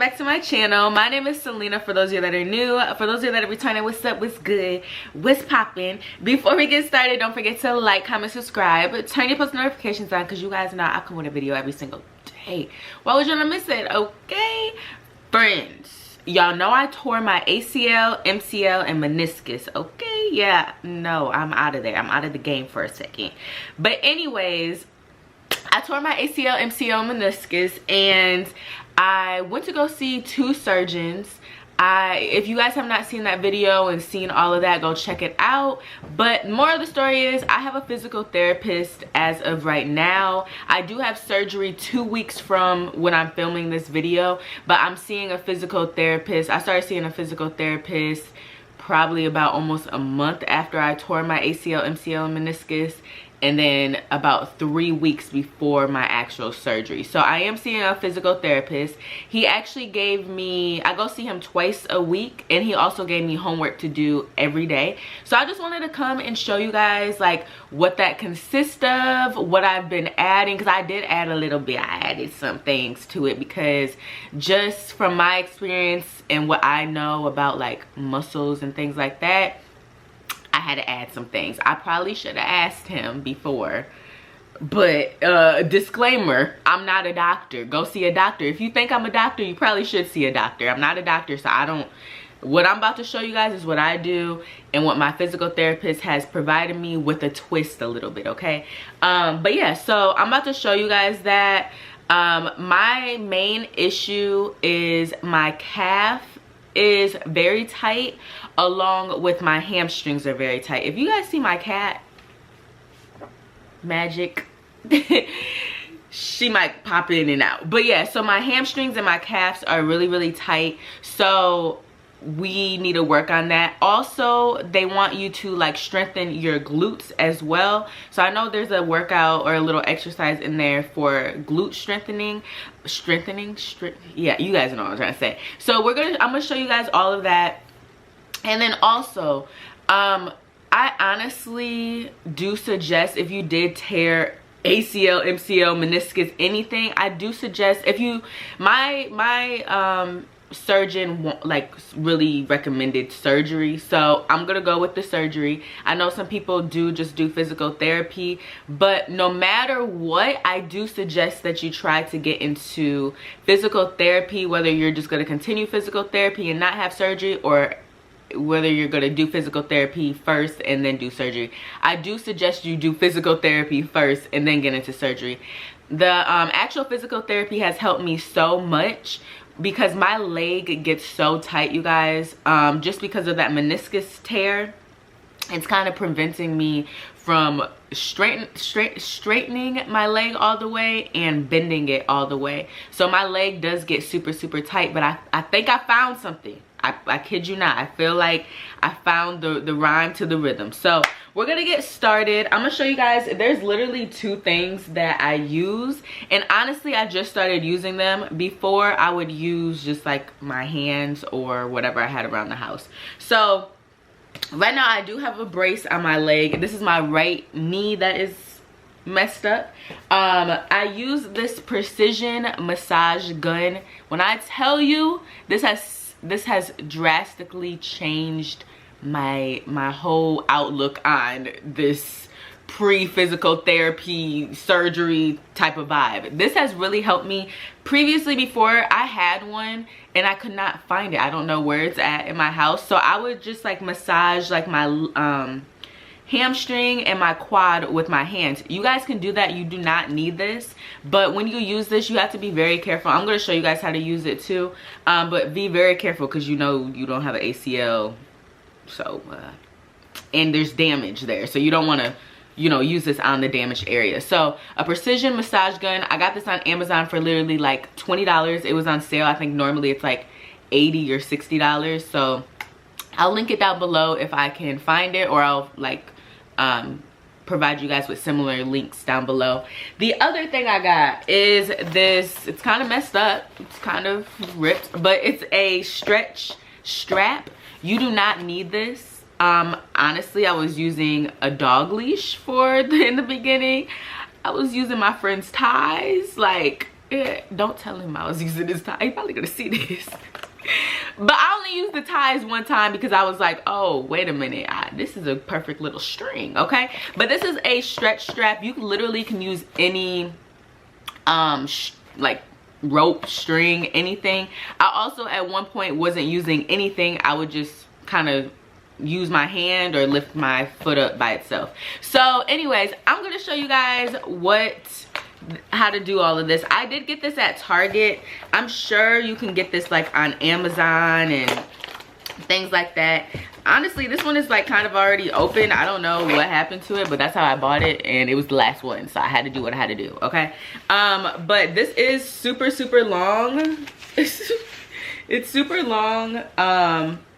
back to my channel. My name is Celina. For those of you that are new, for those of you that are returning, what's up, what's good, what's poppin'? Before we get started, don't forget to like, comment, subscribe, turn your post notifications on, because you guys know I come with a video every single day. Why would you want to miss it? Okay, friends, y'all know I tore my ACL, MCL, and meniscus. Okay, yeah, no, I'm out of there. I'm out of the game for a second. But anyways, I tore my ACL, MCL, and meniscus, and I went to go see 2 surgeons. If you guys have not seen that video and seen all of that, go check it out. But more of the story is I have a physical therapist as of right now. I do have surgery 2 weeks from when I'm filming this video, but I'm seeing a physical therapist. I started seeing a physical therapist probably about almost a month after I tore my ACL, MCL, and meniscus, and then about 3 weeks before my actual surgery. So I am seeing a physical therapist. He actually gave me, I go see him twice a week, and he also gave me homework to do every day. So I just wanted to come and show you guys like what that consists of, what I've been adding, because I did add a little bit. I added some things to it because just from my experience and what I know about like muscles and things like that, I had to add some things. I probably should have asked him before, but disclaimer, I'm not a doctor. Go see a doctor. If you think I'm a doctor, you probably should see a doctor. I'm not a doctor, so I don't, what I'm about to show you guys is what I do and what my physical therapist has provided me with a twist a little bit, okay? But yeah, so I'm about to show you guys that my main issue is my calf is very tight, along with my hamstrings are very tight. If you guys see my cat, Magic, she might pop in and out. But yeah, so my hamstrings and my calves are really tight, so we need to work on that. Also, they want you to like strengthen your glutes as well. So I know there's a workout or a little exercise in there for glute strengthening. Yeah, you guys know what I'm trying to say. So I'm gonna show you guys all of that. And then also, I honestly do suggest, if you did tear ACL, MCL, meniscus, anything, I do suggest, if you, my surgeon like really recommended surgery, so I'm gonna go with the surgery. I know some people just do physical therapy, but no matter what, I do suggest that you try to get into physical therapy, whether you're just gonna continue physical therapy and not have surgery, or whether you're gonna do physical therapy first and then do surgery. I do suggest you do physical therapy first and then get into surgery. The actual physical therapy has helped me so much because my leg gets so tight, you guys, just because of that meniscus tear. It's kind of preventing me from straightening my leg all the way and bending it all the way. So my leg does get super tight, but I think I found something. I kid you not. I feel like I found the rhyme to the rhythm. So we're gonna get started. I'm gonna show you guys, there's literally 2 things that I use, and honestly I just started using them. Before I would use just like my hands or whatever I had around the house. So right now I do have a brace on my leg. This is my right knee that is messed up. I use this precision massage gun. When I tell you, this has drastically changed my whole outlook on this pre-physical therapy surgery type of vibe. This has really helped me. Previously, before, I had one and I could not find it. I don't know where it's at in my house, so I would just like massage like my hamstring and my quad with my hands. You guys can do that. You do not need this, but when you use this, you have to be very careful. I'm going to show you guys how to use it too, but be very careful because you know you don't have an ACL, so and there's damage there, so you don't want to, you know, use this on the damaged area. So a precision massage gun, I got this on Amazon for literally like $20. It was on sale. I think normally it's like $80 or $60, so I'll link it down below if I can find it, or I'll like provide you guys with similar links down below. The other thing I got is this. It's kind of messed up, it's kind of ripped, but it's a stretch strap. You do not need this. Honestly, I was using a dog leash in the beginning. I was using my friend's ties. Like, Don't tell him I was using this tie. He's probably gonna see this. But I only used the ties one time because I was like, oh, wait a minute, this is a perfect little string, okay? But this is a stretch strap. You literally can use any like rope, string, anything. I also at one point wasn't using anything. I would just kind of use my hand or lift my foot up by itself. So anyways, I'm gonna show you guys how to do all of this. I did get this at Target. I'm sure you can get this like on Amazon and things like that. Honestly, this one is like kind of already open. I don't know what happened to it, but that's how I bought it, and it was the last one, so I had to do what I had to do, okay? But this is super long. It's super long.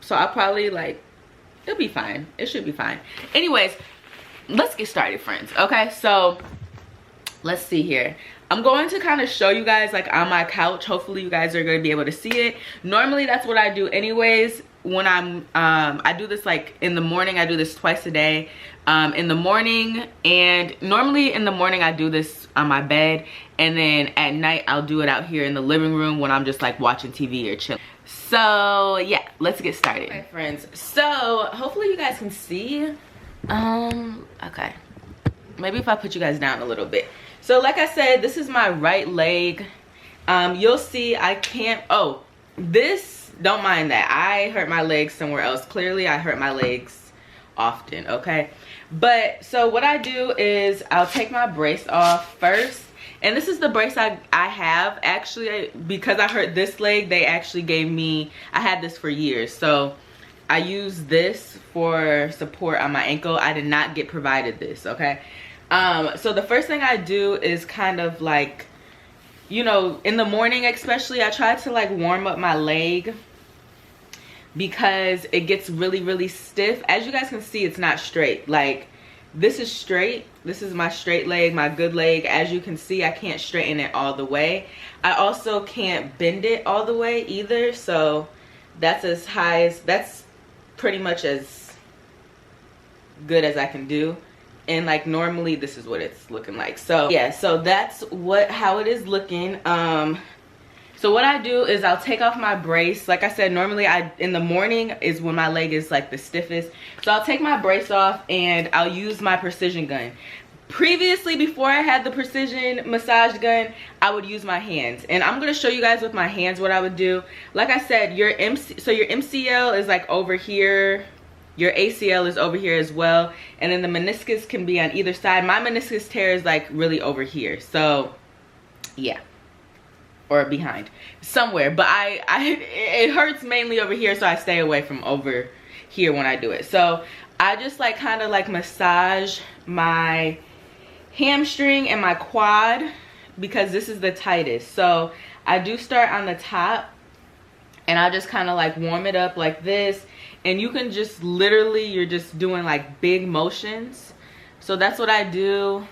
So I'll probably like, it'll be fine. It should be fine. Anyways, let's get started, friends. Okay, so let's see here. I'm going to kind of show you guys like on my couch. Hopefully you guys are going to be able to see it. Normally that's what I do anyways when I do this like in the morning. I do this twice a day in the morning, and normally in the morning I do this on my bed, and then at night I'll do it out here in the living room when I'm just like watching TV or chilling. So yeah, let's get started. Okay, friends, so hopefully you guys can see. Okay, maybe if I put you guys down a little bit. So like I said, this is my right leg. You'll see I can't, oh, this, don't mind that. I hurt my legs somewhere else. Clearly I hurt my legs often, okay? But so what I do is I'll take my brace off first. And this is the brace I have. Actually, because I hurt this leg, they actually gave me, I had this for years. So I use this for support on my ankle. I did not get provided this, okay? So the first thing I do is kind of like, you know, in the morning especially, I try to like warm up my leg because it gets really stiff. As you guys can see, it's not straight. Like, this is straight. This is my straight leg, my good leg. As you can see, I can't straighten it all the way. I also can't bend it all the way either. So that's as high as, that's pretty much as good as I can do. And like normally this is what it's looking like. So yeah, so that's how it is looking. So what I do is I'll take off my brace. Like I said, normally in the morning is when my leg is like the stiffest. So I'll take my brace off and I'll use my precision gun. Previously, before I had the precision massage gun, I would use my hands. And I'm gonna show you guys with my hands what I would do. Like I said, your MCL is like over here. Your ACL is over here as well, and then the meniscus can be on either side. My meniscus tear is like really over here, so yeah, or behind somewhere, but it hurts mainly over here, so I stay away from over here when I do it. So I just like kind of like massage my hamstring and my quad because this is the tightest. So I do start on the top, and I just kind of like warm it up like this. And you can just literally, you're just doing like big motions. So that's what I do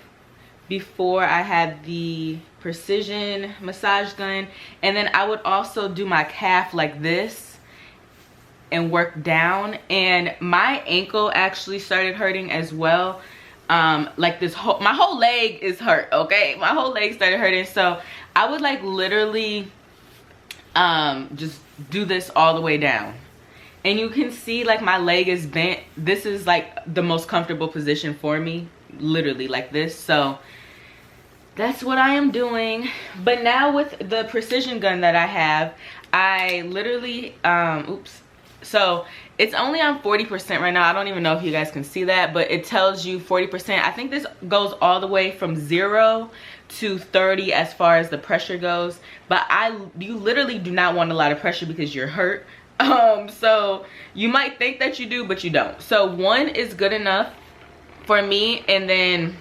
before I had the precision massage gun. And then I would also do my calf like this and work down. And my ankle actually started hurting as well. Like my whole leg is hurt, okay? My whole leg started hurting. So I would like literally just do this all the way down. And you can see like my leg is bent. This is like the most comfortable position for me, literally like this. So that's what I am doing. But now with the precision gun that I have, I literally, oops. So it's only on 40% right now. I don't even know if you guys can see that, but it tells you 40%. I think this goes all the way from 0 to 30 as far as the pressure goes. But you literally do not want a lot of pressure because you're hurt. So you might think that you do, but you don't. So 1 is good enough for me. And then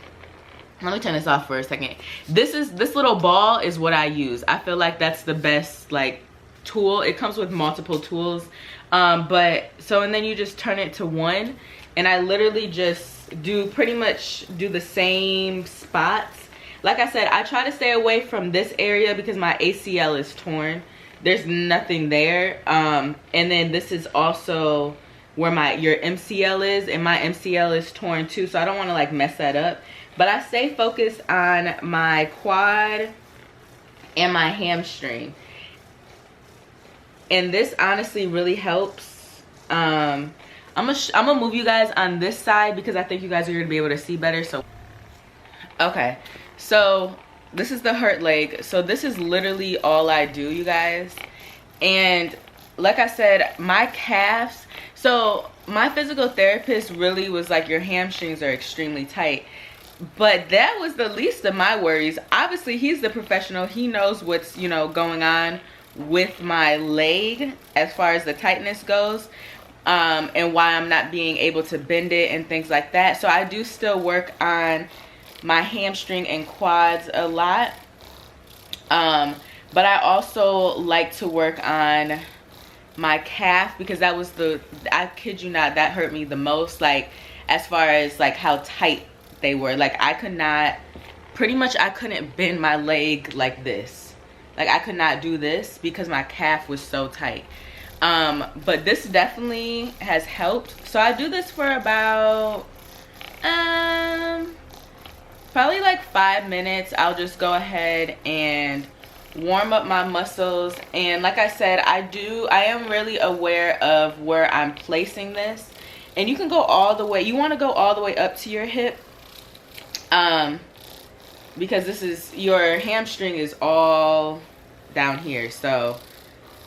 let me turn this off for a second. This little ball is what I use. I feel like that's the best like tool. It comes with multiple tools. But so, and then you just turn it to 1, and I literally just pretty much do the same spots. Like I said, I try to stay away from this area because my ACL is torn. There's nothing there. And then this is also where your MCL is, and my MCL is torn too, so I don't want to like mess that up. But I stay focused on my quad and my hamstring. And this honestly really helps. I'm gonna move you guys on this side because I think you guys are gonna be able to see better. So okay, so this is the hurt leg. So this is literally all I do, you guys. And like I said, my calves, so my physical therapist really was like, your hamstrings are extremely tight. But that was the least of my worries. Obviously, he's the professional. He knows what's, you know, going on with my leg as far as the tightness goes, and why I'm not being able to bend it and things like that. So I do still work on my hamstring and quads a lot. But I also like to work on my calf because that was I kid you not, that hurt me the most. Like, as far as like how tight they were. Like, I could not, pretty much I couldn't bend my leg like this. Like, I could not do this because my calf was so tight. But this definitely has helped. So I do this for about probably like 5 minutes. I'll just go ahead and warm up my muscles. And like I said, I am really aware of where I'm placing this. And you can go all the way, you want to go all the way up to your hip, because this is, your hamstring is all down here. So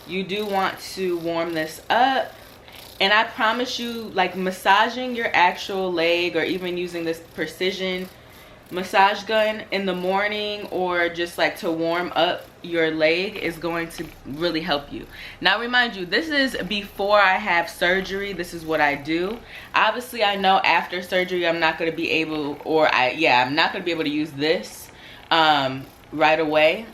you do want to warm this up. And I promise you, like, massaging your actual leg or even using this precision massage gun in the morning or just like to warm up your leg is going to really help you. Now, remind you, this is before I have surgery. This is what I do. Obviously, I know after surgery I'm not going to be able, I'm not going to be able to use this right away.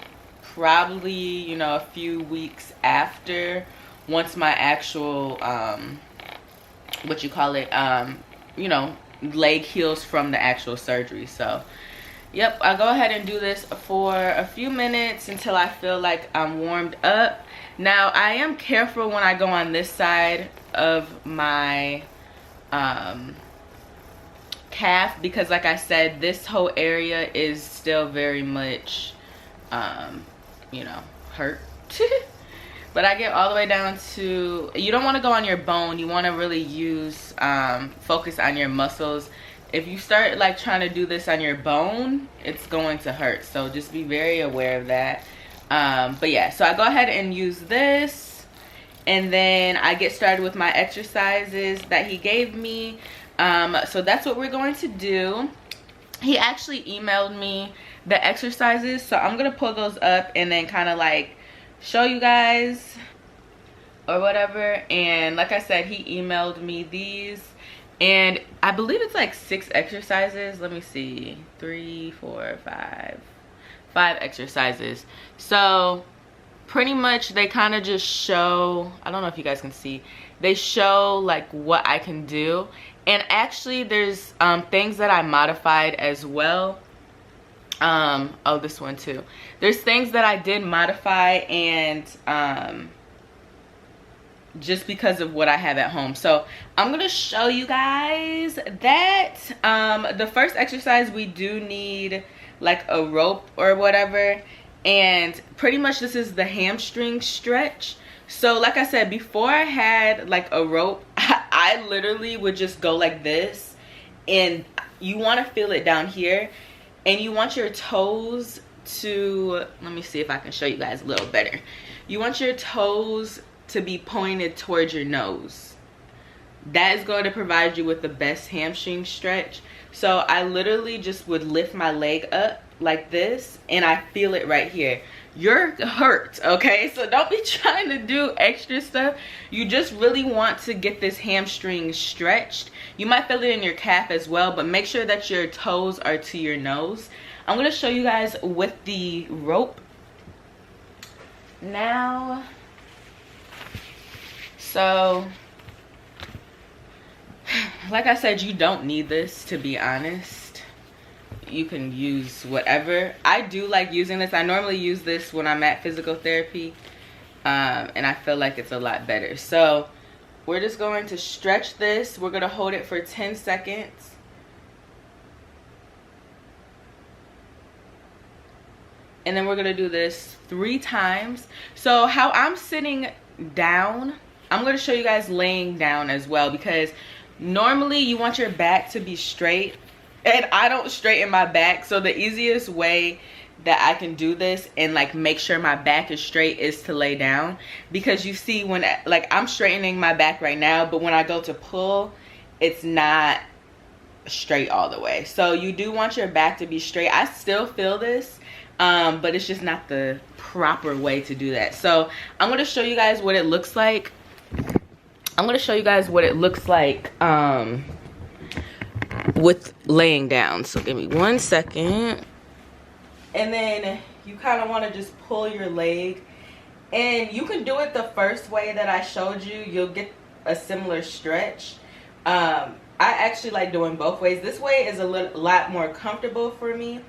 Probably, you know, a few weeks after, once my actual you know, leg heals from the actual surgery. So yep, I go ahead and do this for a few minutes until I feel like I'm warmed up. Now, I am careful when I go on this side of my calf because, like I said, this whole area is still very much you know, hurt. But I get all the way down to, you don't want to go on your bone. You want to really use, focus on your muscles. If you start like trying to do this on your bone, it's going to hurt. So just be very aware of that. But yeah, so I go ahead and use this. And then I get started with my exercises that he gave me. So that's what we're going to do. He actually emailed me the exercises. So I'm going to pull those up and then kind of like show you guys or whatever. And like I said, he emailed me these, and I believe it's like 6 exercises. Let me see, 3, 4, 5 exercises. So pretty much they kind of just show, I don't know if you guys can see, they show like what I can do. And actually there's things that I modified as well. Oh, this one too. There's things that I did modify, and just because of what I have at home. So I'm gonna show you guys that. The first exercise, we do need like a rope or whatever, and pretty much this is the hamstring stretch. So like I said, before I had like a rope, I literally would just go like this, and you want to feel it down here. And you want your toes to, let me see if I can show you guys a little better. You want your toes to be pointed towards your nose. That is going to provide you with the best hamstring stretch. So I literally just would lift my leg up like this, and I feel it right here. You're hurt, okay? So don't be trying to do extra stuff. You just really want to get this hamstring stretched. You might feel it in your calf as well, but make sure that your toes are to your nose. I'm gonna show you guys with the rope now. So like I said, you don't need this, to be honest. You can use whatever. I do like using this. I normally use this when I'm at physical therapy, and I feel like it's a lot better. So we're just going to stretch this. We're going to hold it for 10 seconds. And then we're gonna do this 3 times. So how I'm sitting down, I'm gonna show you guys laying down as well, because normally you want your back to be straight, and I don't straighten my back. So the easiest way that I can do this and like make sure my back is straight is to lay down, because you see when like I'm straightening my back right now, but when I go to pull, it's not straight all the way. So you do want your back to be straight. I still feel this, but it's just not the proper way to do that. So I'm going to show you guys what it looks like. With laying down. So give me 1 second. And then you kind of want to just pull your leg, and you can do it the first way that I showed you. You'll get a similar stretch. I actually like doing both ways. This way is a lot more comfortable for me.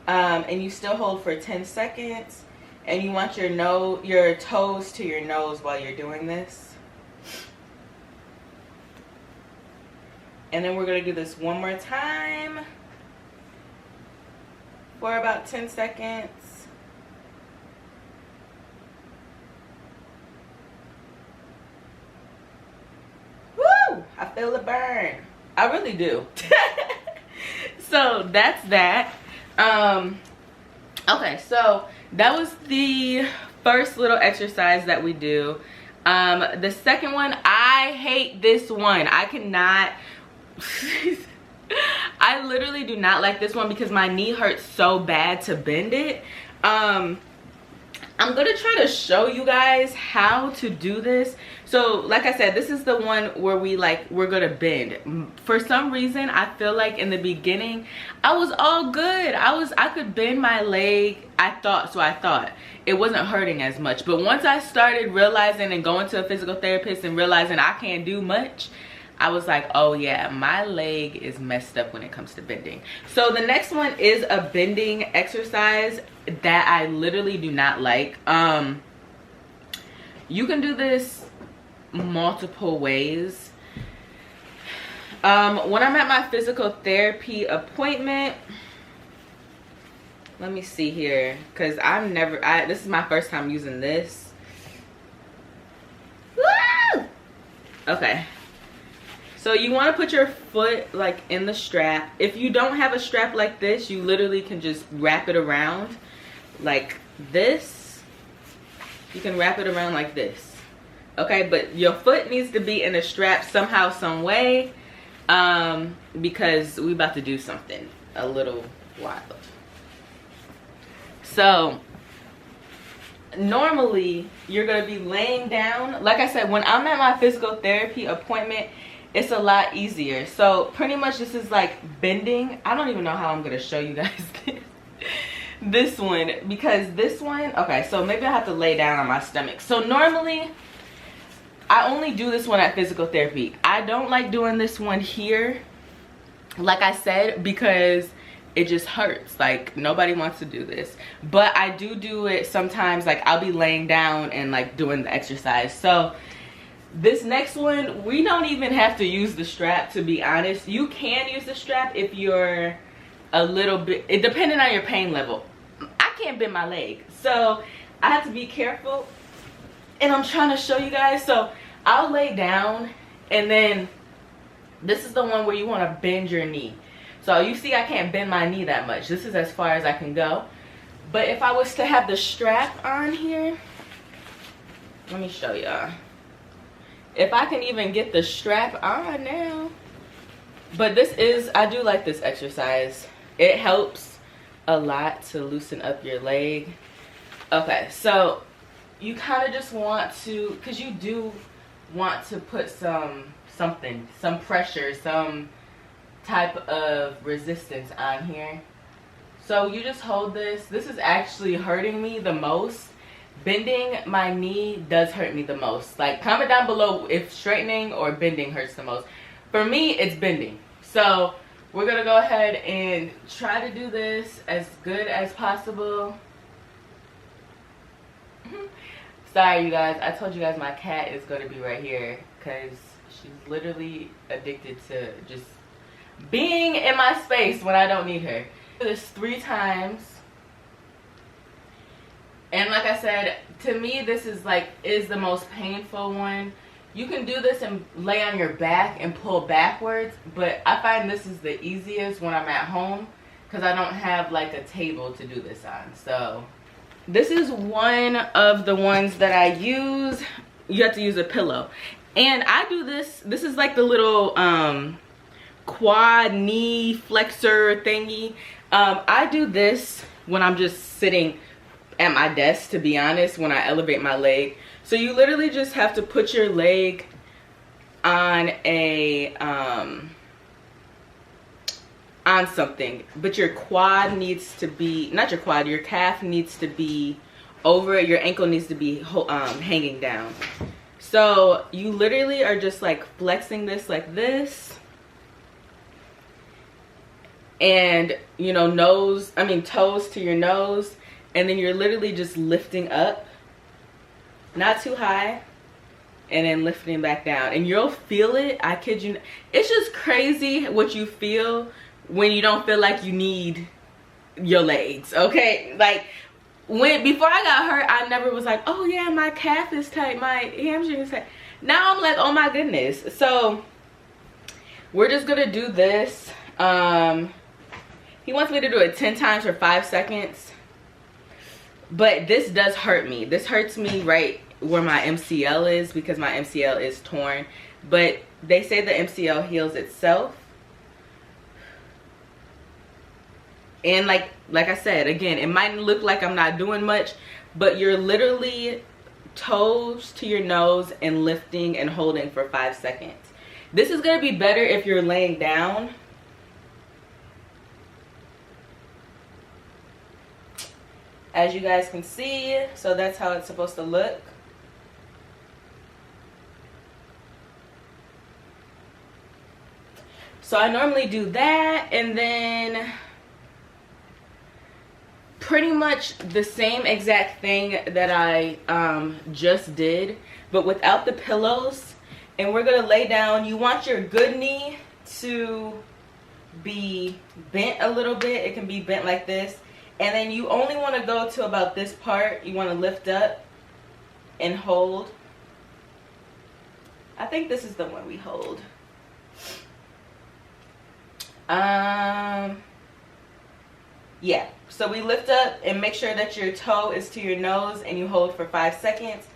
And you still hold for 10 seconds, and you want your toes to your nose while you're doing this. And then we're going to do this one more time for about 10 seconds. Woo! I feel the burn. I really do. So that's that. Okay, so that was the first little exercise that we do. The second one, I hate this one. I cannot I literally do not like this one because my knee hurts so bad to bend it. I'm gonna try to show you guys how to do this. So like I said, this is the one where we're gonna bend. For some reason, I feel like in the beginning I was all good. I could bend my leg. I thought it wasn't hurting as much. But once I started realizing and going to a physical therapist and realizing I can't do much, I was like, oh yeah, my leg is messed up when it comes to bending. So the next one is a bending exercise that I literally do not like. You can do this multiple ways. When I'm at my physical therapy appointment, let me see here, because this is my first time using this. Woo! Okay. So you want to put your foot like in the strap. If you don't have a strap like this, you literally can just wrap it around like this. You can wrap it around like this. Okay, but your foot needs to be in a strap somehow, some way, because we about to do something a little wild. So normally you're going to be laying down. Like I said, when I'm at my physical therapy appointment, it's a lot easier. So pretty much this is like bending. I don't even know how I'm gonna show you guys this one, because this one, okay, so maybe I have to lay down on my stomach. So normally I only do this one at physical therapy. I don't like doing this one here, like I said, because it just hurts. Like nobody wants to do this. But I do it sometimes. Like I'll be laying down and like doing the exercise. So this next one, we don't even have to use the strap, to be honest. You can use the strap if you're a little bit, depending on your pain level. I can't bend my leg, so I have to be careful. And I'm trying to show you guys. So I'll lay down, and then this is the one where you want to bend your knee. So you see I can't bend my knee that much. This is as far as I can go. But if I was to have the strap on here, let me show y'all. If I can even get the strap on now. But I do like this exercise. It helps a lot to loosen up your leg. Okay, so you kind of just want to, because you do want to put some pressure, some type of resistance on here. So you just hold this. This is actually hurting me the most. Bending my knee does hurt me the most. Like, comment down below if straightening or bending hurts the most. For me, it's bending. So we're gonna go ahead and try to do this as good as possible. Sorry you guys, I told you guys my cat is gonna be right here because she's literally addicted to just being in my space when I don't need her. Do this 3 times. And like I said, to me, this is the most painful one. You can do this and lay on your back and pull backwards, but I find this is the easiest when I'm at home because I don't have like a table to do this on. So this is one of the ones that I use. You have to use a pillow. And I do this is like the little quad knee flexor thingy. I do this when I'm just sitting at my desk, to be honest, when I elevate my leg. So you literally just have to put your leg on a on something, but your quad needs to be, not your quad, your calf needs to be over it. Your ankle needs to be hanging down. So you literally are just like flexing this like this, and you know, toes to your nose, and then you're literally just lifting up, not too high, and then lifting back down, and you'll feel it. I kid you, it's just crazy what you feel when you don't feel like you need your legs, okay? Like before I got hurt, I never was like, oh yeah, my calf is tight, my hamstring is tight. Now I'm like, oh my goodness. So we're just gonna do this. He wants me to do it 10 times for 5 seconds. But this does hurt me. This hurts me right where my MCL is because my MCL is torn. But they say the MCL heals itself. And like I said, again, it might look like I'm not doing much, but you're literally toes to your nose and lifting and holding for 5 seconds. This is going to be better if you're laying down. As you guys can see, so that's how it's supposed to look. So I normally do that, and then pretty much the same exact thing that I just did, but without the pillows. And we're gonna lay down. You want your good knee to be bent a little bit. It can be bent like this. And then you only want to go to about this part. You want to lift up and hold. I think this is the one we hold. Yeah. So we lift up and make sure that your toe is to your nose and you hold for 5 seconds.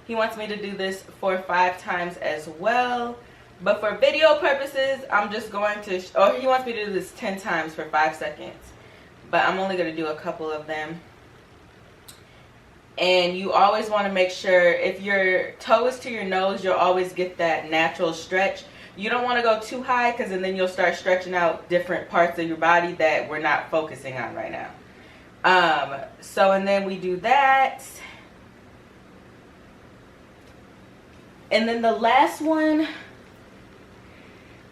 He wants me to do this for 5 times as well. But for video purposes, I'm just going to, or he wants me to do this 10 times for 5 seconds. But I'm only going to do a couple of them. And you always want to make sure if your toe is to your nose, you'll always get that natural stretch. You don't want to go too high because then you'll start stretching out different parts of your body that we're not focusing on right now. And then we do that. And then the last one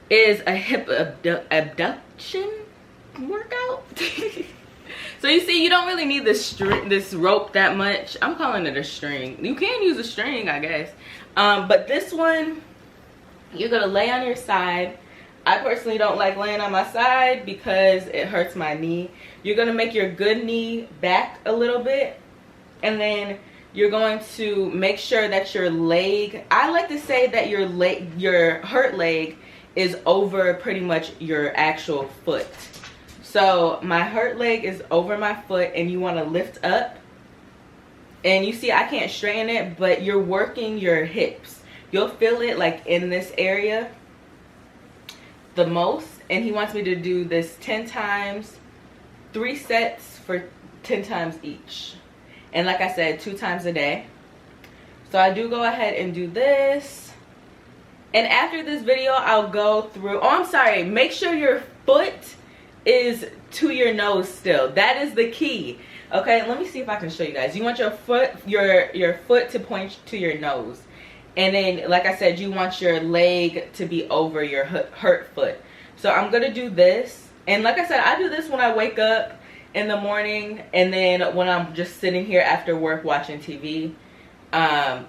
is a hip abduction workout. So you see, you don't really need this rope that much. I'm calling it a string. You can use a string, I guess. But this one, you're gonna lay on your side. I personally don't like laying on my side because it hurts my knee. You're gonna make your good knee back a little bit, and then you're going to make sure that your leg, I like to say that your hurt leg is over pretty much your actual foot. So my hurt leg is over my foot, and you want to lift up. And you see, I can't straighten it, but you're working your hips. You'll feel it like in this area the most. And he wants me to do this 10 times, 3 sets for 10 times each. And like I said, 2 times a day. So I do go ahead and do this. And after this video, I'll go through, oh, I'm sorry, make sure your foot is to your nose still. That is the key. Okay, let me see if I can show you guys. You want your foot, your foot to point to your nose. And then, like I said, you want your leg to be over your hurt foot. So I'm gonna do this. And like I said, I do this when I wake up in the morning, and then when I'm just sitting here after work watching TV.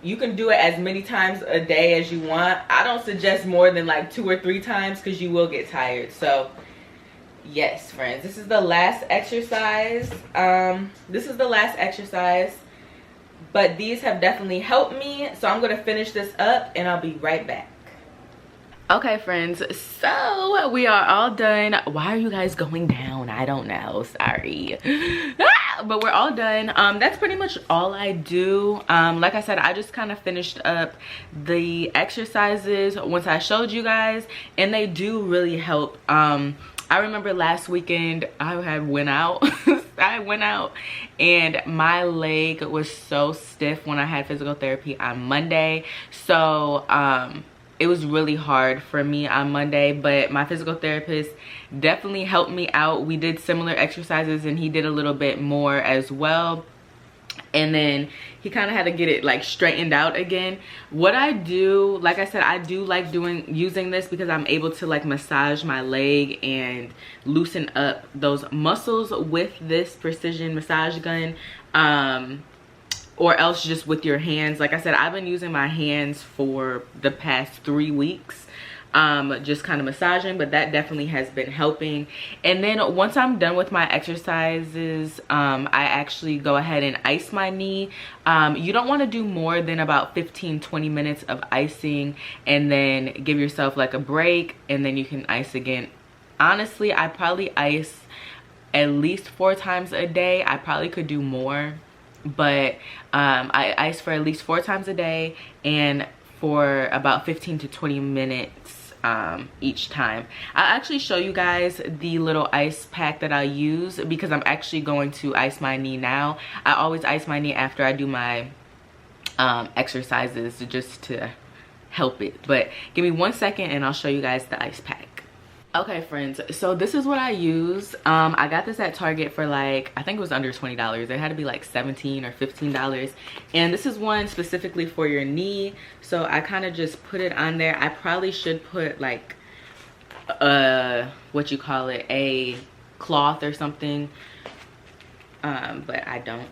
You can do it as many times a day as you want. I don't suggest more than like 2 or 3 times because you will get tired. So yes, friends, this is the last exercise. but these have definitely helped me. So I'm gonna finish this up and I'll be right back. Okay friends, so we are all done. Why are you guys going down? I don't know, sorry. But we're all done. That's pretty much all I do. Like I said, I just kind of finished up the exercises once I showed you guys, and they do really help. I remember last weekend I had went out I went out and my leg was so stiff when I had physical therapy on Monday. So it was really hard for me on Monday, but my physical therapist definitely helped me out. We did similar exercises and he did a little bit more as well. And then he kind of had to get it like straightened out again. What I do, like I said, I do like using this because I'm able to like massage my leg and loosen up those muscles with this precision massage gun. Or else just with your hands. Like I said, I've been using my hands for the past 3 weeks, just kind of massaging, but that definitely has been helping. And then once I'm done with my exercises, I actually go ahead and ice my knee. You don't want to do more than about 15-20 minutes of icing, and then give yourself like a break, and then you can ice again. Honestly, I probably ice at least 4 times a day. I probably could do more, but I ice for at least 4 times a day and for about 15 to 20 minutes each time. I'll actually show you guys the little ice pack that I use because I'm actually going to ice my knee now. I always ice my knee after I do my exercises just to help it. But give me 1 second and I'll show you guys the ice pack. Okay friends, so this is what I use. I got this at Target for like, I think it was under $20. It had to be like $17 or $15. And this is one specifically for your knee. So I kind of just put it on there. I probably should put like, what you call it, a cloth or something. But I don't.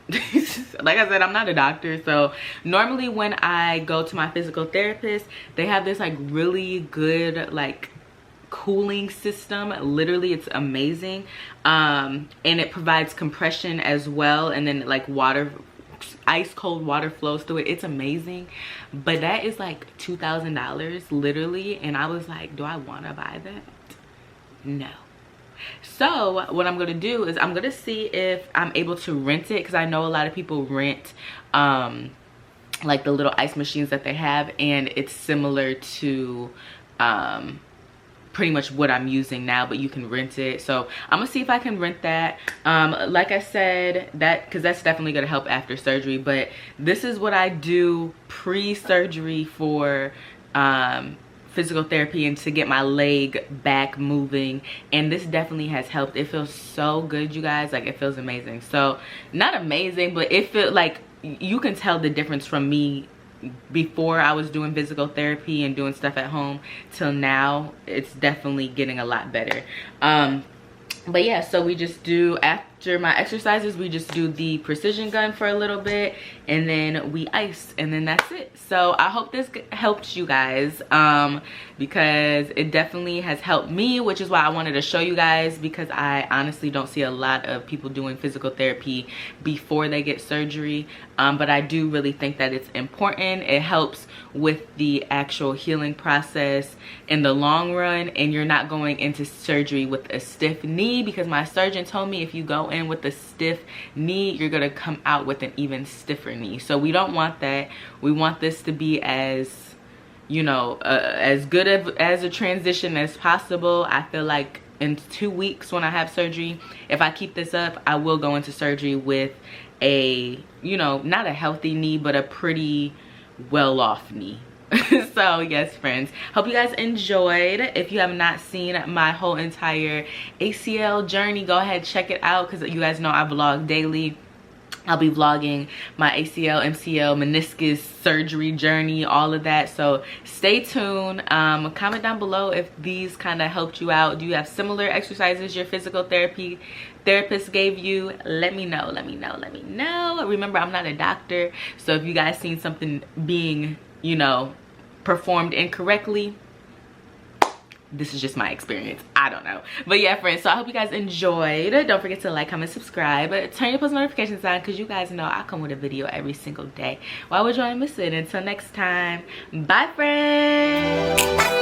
Like I said, I'm not a doctor. So normally when I go to my physical therapist, they have this like really good like cooling system. Literally, it's amazing. And it provides compression as well, and then like water, ice cold water flows through it. It's amazing. But that is like $2,000 literally, and I was like, do I want to buy that? No. So what I'm gonna do is I'm gonna see if I'm able to rent it, because I know a lot of people rent like the little ice machines that they have, and it's similar to pretty much what I'm using now, but you can rent it. So I'm gonna see if I can rent that. Like I said, that because that's definitely gonna help after surgery, but this is what I do pre-surgery for physical therapy and to get my leg back moving, and this definitely has helped. It feels so good, you guys. Like, it feels amazing. So not amazing, but it feels like you can tell the difference from me before I was doing physical therapy and doing stuff at home till now. It's definitely getting a lot better. But yeah, so we just do, after my exercises, we just do the precision gun for a little bit, and then we ice, and then that's it. So I hope this helped you guys, because it definitely has helped me, which is why I wanted to show you guys, because I honestly don't see a lot of people doing physical therapy before they get surgery. But I do really think that it's important. It helps with the actual healing process in the long run, and you're not going into surgery with a stiff knee, because my surgeon told me if you go in with a stiff knee, you're gonna come out with an even stiffer knee. So we don't want that. We want this to be as, you know, as good as a transition as possible. I feel like in 2 weeks when I have surgery, if I keep this up, I will go into surgery with a, you know, not a healthy knee, but a pretty well off knee. So yes friends, hope you guys enjoyed. If you have not seen my whole entire ACL journey, go ahead, check it out, because you guys know I vlog daily. I'll be vlogging my ACL, MCL, meniscus surgery journey, all of that. So stay tuned. Comment down below if these kind of helped you out. Do you have similar exercises your physical therapist gave you? Let me know, let me know, let me know. Remember, I'm not a doctor, so if you guys seen something being, you know, performed incorrectly, this is just my experience. I don't know. But yeah, friends, so I hope you guys enjoyed. Don't forget to like, comment, subscribe. Turn your post notifications on because you guys know I come with a video every single day. Why would you want to miss it? Until next time, bye, friends.